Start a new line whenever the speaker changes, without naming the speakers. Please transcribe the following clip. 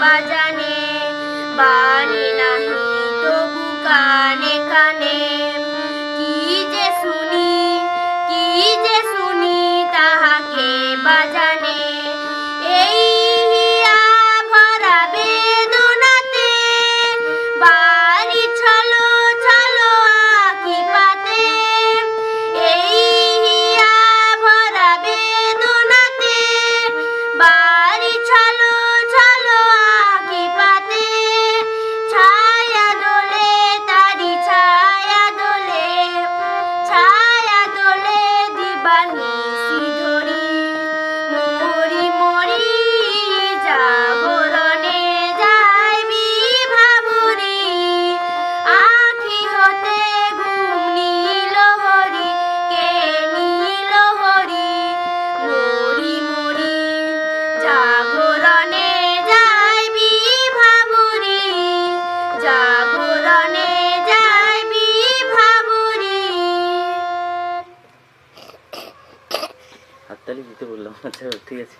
বাজানে বাণী নাহি তবু কানে কানে কি যে শুনি তাহাকে বাজানে এই হিয়া ভরা বেদনাতে বাড়ি ছলো ছলো আঁখি পাতে এই হিয়া ভরা বেদনাতে বাড়ি ছলো ছলো আঁখি পাতে ছায়া দোলে তারি ছায়া দোলে দিবানিশি ধরি মরি মরি জাগরণে যাইবি ভাবুরি আঁখি হতে ঘুম নীল হরি কে নীল হরি মরি মরি জাগরণে যাইবি ভাবুরি জাগরণে যাইবি ভাবুরি।
হাততালি দিতে বললাম। আচ্ছা ঠিক আছে।